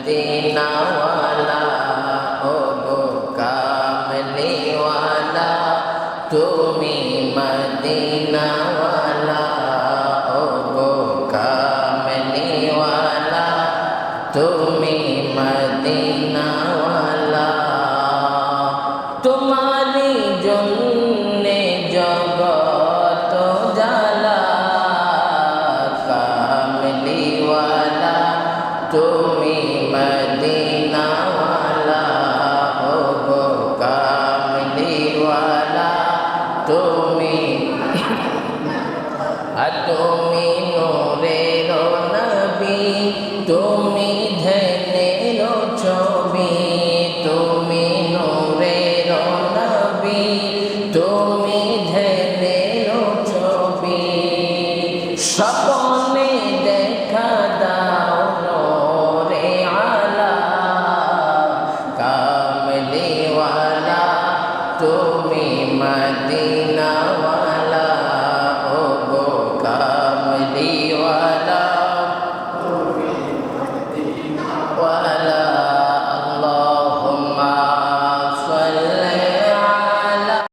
মদিনাওয়ালা ও গো কামলিওয়ালা তুমি মদিনাওয়ালা ও গো কামলিওয়ালা তুমি মদিনাওয়ালা তোমারি জন্যে জগত জালা কামলিওয়ালা তুমি মদিনাওয়ালা ও গো কামলিওয়ালা তুমি তুমি নূরের নবী তুমি ধ্যানের ছবি তুমি নূরের নবী তুমি ধ্যানের ছবি স্বপ্নে দেখা দাও নূরে আলা কামলিওয়ালা তুমি মদিনা